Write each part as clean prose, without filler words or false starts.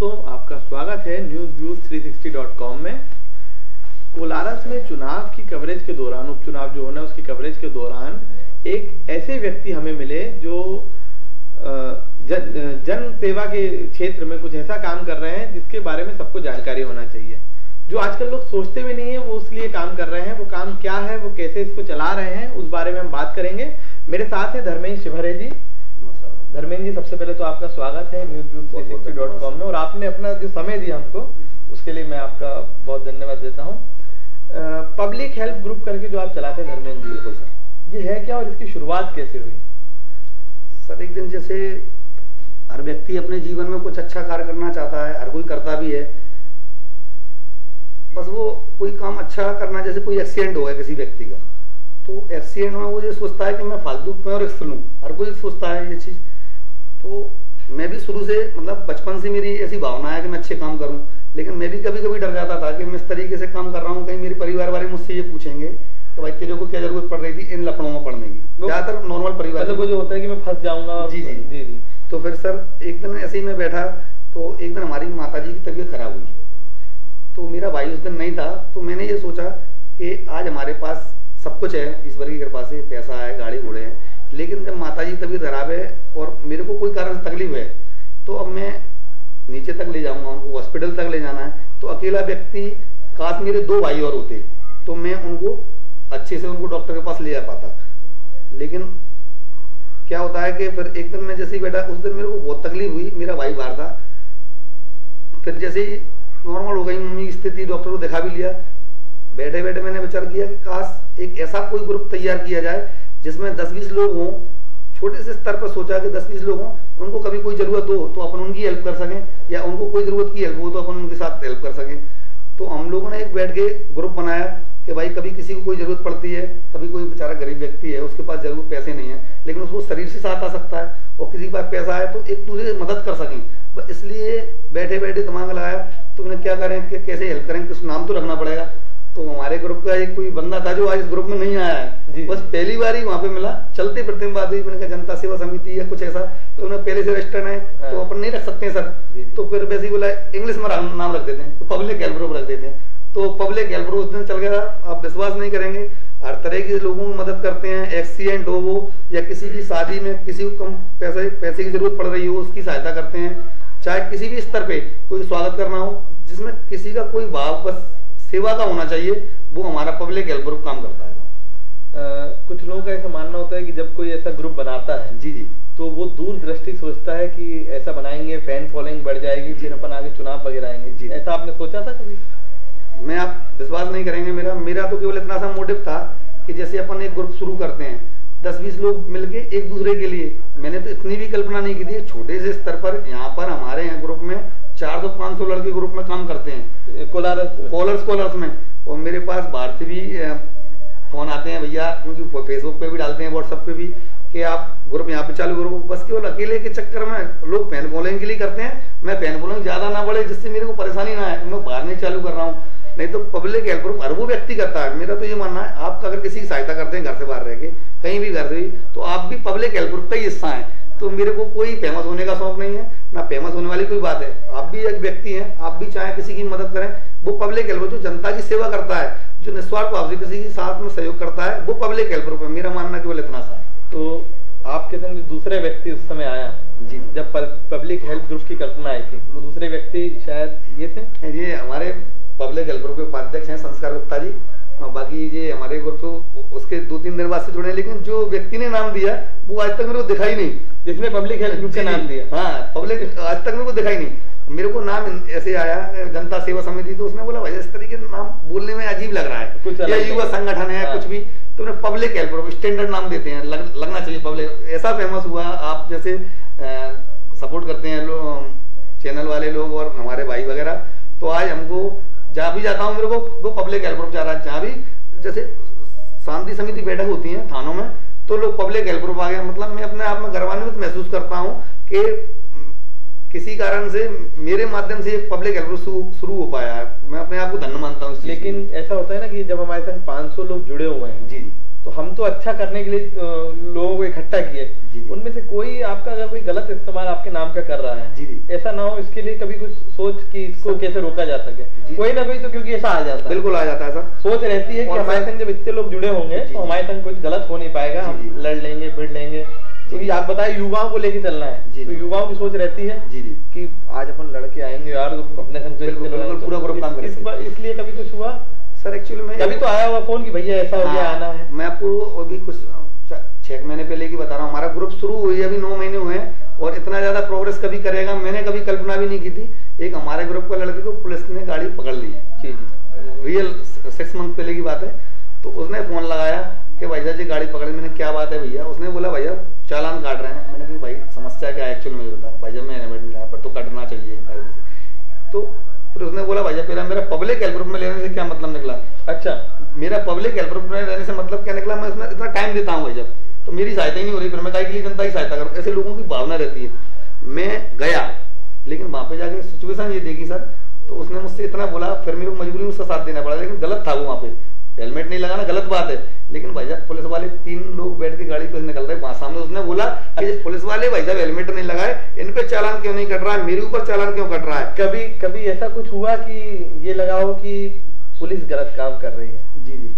दोस्तों, आपका स्वागत है newsviews360.com में। कोलारस में चुनाव की कवरेज के दौरान, उपचुनाव जो होना है उसकी कवरेज के दौरान एक ऐसे व्यक्ति हमें मिले जो जन सेवा के क्षेत्र में कुछ ऐसा काम कर रहे हैं जिसके बारे में सबको जानकारी होना चाहिए। जो आजकल लोग सोचते भी नहीं है वो उसलिए काम कर रहे हैं। वो काम क्या है, वो कैसे इसको चला रहे हैं, उस बारे में हम बात करेंगे। मेरे साथ है धर्मेंद्र शिवहरे जी। धर्मेंद्र जी, सबसे पहले तो आपका स्वागत है newsviews360.com में, और आपने अपना जो समय दिया हमको उसके लिए मैं आपका बहुत धन्यवाद देता हूँ। पब्लिक हेल्प ग्रुप करके जो आप चलाते हैं धर्मेंद्र जी, बिल्कुल सर, ये है क्या और इसकी शुरुआत कैसे हुई? सर, एक दिन जैसे हर व्यक्ति अपने जीवन में कुछ अच्छा कार्य करना चाहता है, हर कोई करता भी है। बस वो कोई काम अच्छा करना, जैसे कोई एक्सीडेंट हो गया किसी व्यक्ति का, तो एक्सीडेंट में वो ये सोचता है कि मैं फालतू क्यों रिस्क लूं, हर कोई सोचता है ये चीज। तो मैं भी शुरू से, मतलब बचपन से मेरी ऐसी भावना है कि मैं अच्छे काम करूं, लेकिन मैं भी कभी कभी डर जाता था कि मैं इस तरीके से काम कर रहा हूं, कहीं मेरे परिवार वाले मुझसे ये पूछेंगे तो भाई तेरे को क्या जरूरत पड़ रही थी इन लफड़ों में पढ़ने की। ज्यादातर नॉर्मल परिवार, मतलब वो जो होता है कि मैं फंस जाऊंगा। जी जी जी जी। तो फिर सर एक दिन ऐसे ही मैं बैठा, तो एक दिन हमारी माताजी की तबीयत खराब हुई, तो मेरा भाई उस दिन नहीं था। तो मैंने ये सोचा कि आज हमारे पास सब कुछ है, ईश्वर की कृपा से पैसा है, गाड़ी घोड़े हैं, लेकिन जब माताजी की तबीयत खराब है और मेरे को कोई कारण से तकलीफ है, तो अब मैं नीचे तक ले जाऊंगा, उनको हॉस्पिटल तक ले जाना है, तो अकेला व्यक्ति, काश मेरे दो भाई और होते तो मैं उनको अच्छे से उनको डॉक्टर के पास ले जा पाता। लेकिन क्या होता है कि फिर एक दिन मैं जैसे ही बैठा, उस दिन मेरे को बहुत तकलीफ हुई, मेरा भाई बाहर था। फिर जैसे ही नॉर्मल हो गई मम्मी की स्थिति, डॉक्टर को दिखा भी लिया, बैठे बैठे मैंने विचार किया कि काश एक ऐसा कोई ग्रुप तैयार किया जाए जिसमें 10-20 लोग हों। छोटे से स्तर पर सोचा कि 10-20 लोग हों, उनको कभी कोई जरूरत हो तो अपन उनकी हेल्प कर सकें, या उनको कोई जरूरत की हेल्प हो तो अपन उनके साथ हेल्प कर सकें। तो हम लोगों ने एक बैठ के ग्रुप बनाया कि भाई कभी किसी को कोई जरूरत पड़ती है, कभी कोई बेचारा गरीब व्यक्ति है, उसके पास जरूर पैसे नहीं है, लेकिन उसको शरीर से साथ आ सकता है, और किसी के पास पैसा है तो एक दूसरे की मदद कर सकें। तो इसलिए बैठे बैठे दिमाग लगाया, तो मैंने क्या करें कि कैसे हेल्प करें, कुछ नाम तो रखना पड़ेगा। तो हमारे ग्रुप का एक कोई बंदा था जो आज इस ग्रुप में नहीं आया है, बस पहली बार ही वहां पे मिला, चलते फिरते बात हुई। मैंने कहा जनता सेवा समिति या कुछ ऐसा, तो उन्होंने पहले से रजिस्टर्ड है तो अपन नहीं रख सकते हैं सर। तो फिर वैसे ही बोला इंग्लिश में नाम रख देते हैं, तो पब्लिक हेल्प ग्रुप रख देते हैं। तो पब्लिक हेल्प ग्रुप उस दिन चल गया। आप विश्वास नहीं करेंगे, हर तरह के लोगों की मदद करते हैं। एक्सीडेंट हो वो, या किसी की शादी में किसी को कम पैसे की जरूरत पड़ रही हो, उसकी सहायता करते हैं। चाहे किसी भी स्तर पे कोई स्वागत करना हो, जिसमें किसी का कोई भाव, बस सेवा का होना चाहिए, वो हमारा पब्लिक हेल्प ग्रुप काम करता है। कुछ लोगों का ऐसा मानना होता है कि जब कोई ऐसा ग्रुप बनाता है जी जी, तो वो दूर दृष्टि सोचता है कि ऐसा बनाएंगे फैन फॉलोइंग बढ़ जाएगी, फिर अपन आगे चुनाव वगैरह आएंगे जी। ऐसा आपने सोचा था कभी? मैं, आप विश्वास नहीं करेंगे, मेरा तो केवल इतना सा मोटिव था कि जैसे अपन एक ग्रुप शुरू करते हैं 10-20 लोग मिलके एक दूसरे के लिए, मैंने तो इतनी भी कल्पना नहीं की थी। छोटे से स्तर पर यहाँ पर हमारे यहाँ ग्रुप में 400-500 लड़के ग्रुप में काम करते हैं कोलर्स में, और मेरे पास बाहर से भी फोन आते हैं भैया, क्योंकि फेसबुक पे भी डालते हैं, व्हाट्सएप पे भी, कि आप ग्रुप यहाँ पे चालू करो। बस केवल अकेले के चक्कर में लोग फैन फॉलोइंग के लिए करते हैं। मैं फैन फॉलोइंग ज्यादा ना बढ़े, जिससे मेरे को परेशानी ना आए, मैं बाहर नहीं चालू कर रहा हूँ। नहीं तो पब्लिक हेल्प ग्रुप हर वो व्यक्ति करता है। मेरा तो ये मानना है, आप अगर किसी की सहायता करते हैं घर से बाहर रह के, कहीं भी घर से भी, तो आप भी पब्लिक हेल्प ग्रुप का ही हिस्सा है। तो मेरे को कोई फेमस होने का शौक नहीं है, ना फेमस होने वाली कोई बात है। आप भी एक व्यक्ति हैं, आप भी चाहे किसी की मदद करें, वो पब्लिक हेल्प ग्रुप जो जनता की सेवा करता है, जो निस्वार्थ भाव से किसी के साथ में सहयोग करता है, वो पब्लिक हेल्प ग्रुप है। मेरा मानना केवल इतना सा है। तो आपके संग जो दूसरे व्यक्ति उस समय आया जी, जब पब्लिक हेल्प ग्रुप की कल्पना आई थी, वो दूसरे व्यक्ति शायद ये थे? ये हमारे पब्लिक हेल्प ग्रुप के उपाध्यक्ष हैं संस्कार गुप्ता जी, और बाकी ये हमारे ग्रुप उसके 2-3 दिन बाद से जुड़े हैं। लेकिन जो व्यक्ति ने नाम दिया वो आज तक मेरे को दिखाई नहीं, जिसने पब्लिक हेल्प ग्रुप का नाम दिया। हाँ, पब्लिक आज तक मेरे को दिखाई नहीं। मेरे को नाम ऐसे आया जनता सेवा समिति, तो उसने बोला भाई इस तरीके नाम बोलने में अजीब लग रहा है, कुछ या युवा संगठन है कुछ भी, तो उन्हें पब्लिक हेल्प ग्रुप स्टैंडर्ड नाम देते हैं, लगना चाहिए पब्लिक। ऐसा फेमस हुआ, आप जैसे सपोर्ट करते हैं चैनल वाले लोग और हमारे भाई वगैरह, तो आज हमको जहाँ भी जाता हूँ मेरे को वो पब्लिक हेल्प ग्रुप जा रहा है। जहाँ भी जैसे शांति समिति बैठक होती है थानों में, तो लोग पब्लिक हेल्प ग्रुप आ गया। मतलब मैं अपने आप में गर्वान्वित महसूस करता हूँ कि किसी कारण से मेरे माध्यम से पब्लिक हेल्प ग्रुप शुरू हो पाया है। मैं अपने आप को धन्य मानता हूँ। लेकिन ऐसा होता है ना कि जब हमारे संग 500 लोग जुड़े हुए हैं जी, तो हम तो अच्छा करने के लिए लोगों को इकट्ठा किए, उनमें से कोई आपका अगर कोई गलत इस्तेमाल आपके नाम का कर रहा है, जी, ऐसा ना हो, इसके लिए कभी कुछ सोच कि इसको कैसे रोका जा सके? कोई ना कोई तो, क्योंकि ऐसा आ जाता है, बिल्कुल आ जाता है सर, सोच रहती है कि हमारे संग जब इतने लोग जुड़े होंगे तो हमारे संग कुछ गलत हो नहीं पाएगा, हम लड़ लेंगे भिड़ लेंगे, क्योंकि आप बताए युवाओं को लेके चलना है, तो युवाओं की सोच रहती है कि आज अपन लड़के आएंगे यार अपने संग तो पूरा ग्रुप काम करेंगे, इसलिए कभी कुछ हुआ सर? एक्चुअली में कभी तो आया हुआ फोन कि भैया ऐसा हो गया, आना है। मैं आपको अभी कुछ 6 महीने पहले की बता रहा हूँ, हमारा ग्रुप शुरू हुई अभी 9 महीने हुए हैं और इतना ज्यादा प्रोग्रेस कभी करेगा मैंने कभी कल्पना भी नहीं की थी। एक हमारे ग्रुप का लड़के को पुलिस ने गाड़ी पकड़ ली, रियल 6 मंथ पहले की बात है। तो उसने फोन लगाया कि भैया जी गाड़ी पकड़ी, मैंने क्या बात है भैया? उसने बोला भैया चालान काट रहे हैं। मैंने कहा भाई समस्या क्या है एक्चुअल में बता। भैया मैं हेलमेट नहीं लाया, पर तो कटना चाहिए गाड़ी से। तो फिर उसने बोला भैया पहला मेरा पब्लिक हेल्प ग्रुप में लेने से क्या मतलब निकला? अच्छा, मेरा पब्लिक हेल्प ग्रुप में रहने से मतलब क्या निकला? मैं उसमें इतना टाइम देता हूँ भैया, तो मेरी सहायता ही नहीं हो रही, फिर मैं काहे के लिए जनता की सहायता करूँ? ऐसे लोगों की भावना रहती है। मैं गया, लेकिन वहां पे जाके सिचुएशन ये देखी सर, तो उसने मुझसे इतना बोला, फिर मेरे को मजबूरी में उसका साथ देना पड़ा, लेकिन गलत था वो। वहाँ पे हेलमेट नहीं लगाना गलत बात है, लेकिन भाई साहब पुलिस वाले 3 लोग बैठ के गाड़ी पे निकल रहे, वहां सामने उसने बोला कि पुलिस वाले भाई साहब हेलमेट नहीं लगाए, इन पे चालान क्यों नहीं कट रहा है, मेरे ऊपर चालान क्यों कट रहा है? कभी कभी ऐसा कुछ हुआ कि ये लगा हो कि पुलिस गलत काम कर रही है? जी जी,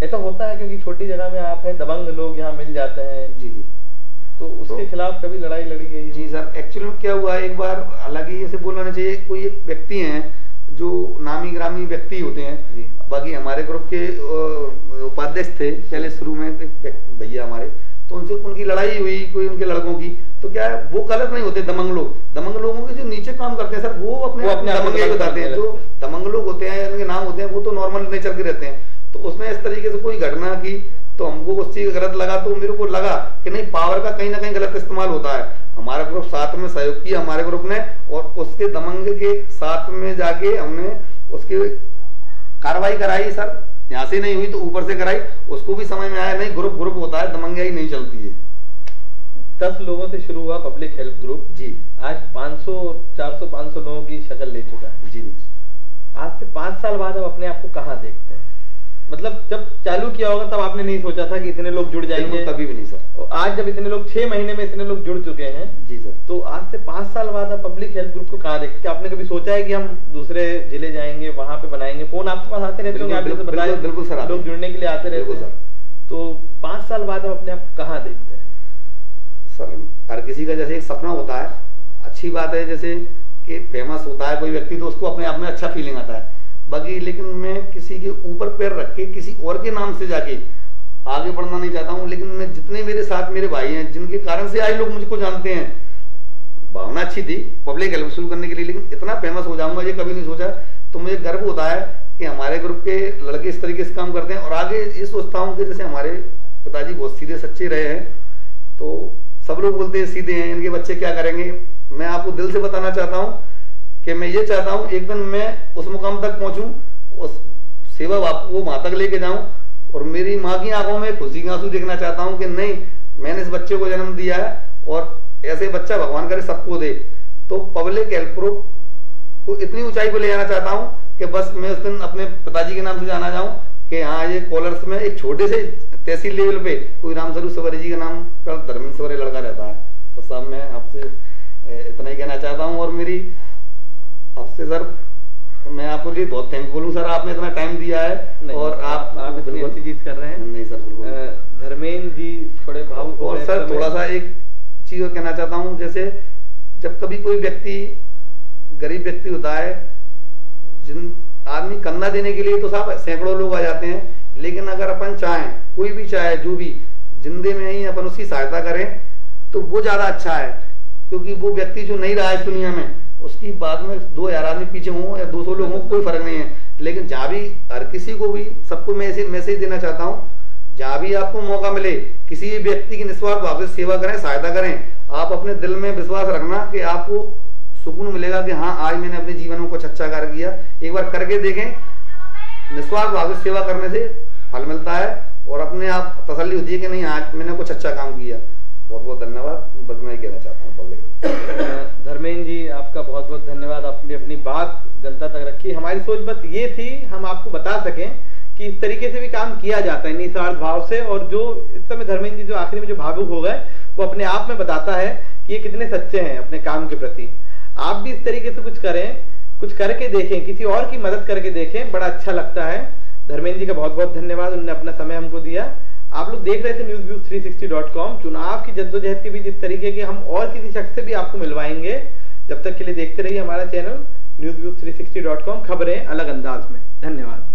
ऐसा होता है, क्योंकि छोटी जगह में आप हैं, दबंग लोग यहाँ मिल जाते हैं। जी जी, तो उसके खिलाफ कभी लड़ाई लड़ी गई? जी सर, एक्चुअली में क्या हुआ, एक बार, हालांकि ऐसे बोलना चाहिए, कोई एक व्यक्ति हैं जो नामी ग्रामी व्यक्ति होते हैं, बाकी हमारे ग्रुप के उपाध्यक्ष थे पहले शुरू में भैया हमारे, तो उनसे उनकी लड़ाई हुई कोई उनके लड़कों की। तो क्या है, वो गलत नहीं होते दमंग लोग, दमंग लोगों के जो नीचे काम करते हैं सर, वो अपने दमंग बताते हैं। जो दमंग लोग होते हैं, उनके नाम होते हैं, वो तो नॉर्मल नेचर के रहते हैं। तो उसने इस तरीके से कोई घटना की, तो हमको उस चीज गलत लगा, तो मेरे को लगा कि नहीं, पावर का कहीं ना कहीं गलत इस्तेमाल होता है। हमारा ग्रुप साथ में सहयोग किया हमारे ग्रुप ने, और उसके दमंग के साथ में जाके हमने उसकी कार्रवाई कराई सर। यहाँ से नहीं हुई तो ऊपर से कराई, उसको भी समझ में आया नहीं ग्रुप ग्रुप होता है, दमंगाई नहीं चलती है। 10 लोगों से शुरू हुआ पब्लिक हेल्प ग्रुप, जी आज 500 400 500 लोगों की शक्ल ले चुका है। जी, आज से 5 साल बाद अब अपने आप को कहाँ देखते हैं? मतलब जब चालू किया होगा तब आपने नहीं सोचा था कि इतने लोग जुड़ जाएंगे? कभी भी नहीं सर। और आज जब इतने लोग 6 महीने में इतने लोग जुड़ चुके हैं, जी सर, तो आज से 5 साल बाद आप पब्लिक हेल्प ग्रुप को कहाँ देखते? आपने कभी सोचा है कि हम दूसरे जिले जाएंगे, वहां पे बनाएंगे? फोन आपके पास आते रहते होंगे, आप जैसे बताया, बिल्कुल सर, लोग जुड़ने के लिए आते रहते हैं। तो 5 साल बाद आप अपने आप कहाँ देखते हैं? सर हर किसी का जैसे एक सपना होता है, अच्छी बात है, जैसे कि फेमस होता है कोई व्यक्ति तो उसको अपने आप में अच्छा फीलिंग आता है, बाकी लेकिन मैं किसी के ऊपर पैर रख के किसी और के नाम से जाके आगे बढ़ना नहीं चाहता हूं। लेकिन मैं जितने मेरे साथ मेरे भाई हैं, जिनके कारण से आज लोग मुझको जानते हैं, भावना अच्छी थी पब्लिक हेल्प शुरू करने के लिए, लेकिन इतना फेमस हो जाऊंगा ये कभी नहीं सोचा। तो मुझे गर्व होता है कि हमारे ग्रुप के लड़के इस तरीके से काम करते हैं। और आगे ये सोचता हूँ कि जैसे हमारे पिताजी बहुत सीधे सच्चे रहे हैं, तो सब लोग बोलते हैं सीधे हैं, इनके बच्चे क्या करेंगे। मैं आपको दिल से बताना चाहता हूँ कि मैं ये चाहता हूं एक दिन मैं उस मुकाम तक पहुंचूं, उस सेवा बापू को वहां तक लेके जाऊं, और मेरी माँ की आंखों में खुशी के आंसू देखना चाहता हूं कि नहीं, मैंने इस बच्चे को जन्म दिया है, और ऐसे बच्चा भगवान करे सबको दे। तो पब्लिक हेल्प ग्रुप को इतनी ऊंचाई पर ले जाना चाहता हूं कि बस मैं उस दिन अपने पिताजी के नाम से जाना जाऊं कि हाँ, ये कॉलर्स में एक छोटे से तहसील लेवल पे कोई रामस्वरूप सवरे जी का नाम का धर्मेंद्र सवरे लड़का रहता है। तो साहब मैं आपसे इतना ही कहना चाहता हूँ, और मेरी आपसे सर, मैं आपको लिए बहुत थैंकफुल हूँ सर, आपने इतना टाइम दिया है, और आप इतनी अच्छी चीज कर रहे हैं। नहीं सर बिल्कुल। धर्मेंद्र जी थोड़े भावुक, और सर थोड़ा सा एक चीज और कहना चाहता हूँ, जैसे जब कभी कोई व्यक्ति गरीब व्यक्ति होता है, जिन आदमी कंधा देने के लिए तो साहब सैकड़ों लोग आ जाते हैं, लेकिन अगर अपन चाहें, कोई भी चाहे, जो भी जिंदे में ही अपन उसकी सहायता करें तो वो ज्यादा अच्छा है। क्योंकि वो व्यक्ति जो नहीं रहा है इस दुनिया में, उसकी बाद में 2000 आदमी पीछे हों या 200 लोग हों, कोई फर्क नहीं है। लेकिन जहां भी हर किसी को भी सबको मैं ऐसे मैसेज देना चाहता हूँ, जहां भी आपको मौका मिले किसी भी व्यक्ति की निस्वार्थ भाव से सेवा करें, सहायता करें। आप अपने दिल में विश्वास रखना कि आपको सुकून मिलेगा कि हाँ, आज मैंने अपने जीवन में कुछ अच्छा कार्य किया। एक बार करके देखें, निस्वार्थ भाव से सेवा करने से फल मिलता है, और अपने आप तसल्ली होती है कि नहीं, आज मैंने कुछ अच्छा काम किया। बहुत बहुत धन्यवाद, बस मैं ही कहना चाहता हूँ पब्लिक। धर्मेंद्र जी आपका बहुत बहुत धन्यवाद, आपने अपनी बात जनता तक रखी। हमारी सोच बस ये थी, हम आपको बता सकें कि इस तरीके से भी काम किया जाता है निस्वार्थ भाव से। और जो इस समय धर्मेंद्र जी जो आखिरी में जो भावुक हो गए, वो अपने आप में बताता है कि ये कितने सच्चे हैं अपने काम के प्रति। आप भी इस तरीके से कुछ करें, कुछ करके देखें, किसी और की मदद करके देखें, बड़ा अच्छा लगता है। धर्मेंद्र जी का बहुत बहुत धन्यवाद, उन्होंने अपना समय हमको दिया। आप लोग देख रहे थे newsviews360.com। चुनाव की जद्दोजहद के बीच इस तरीके के हम और किसी शख्स से भी आपको मिलवाएंगे। जब तक के लिए देखते रहिए हमारा चैनल newsviews360.com, खबरें अलग अंदाज में। धन्यवाद।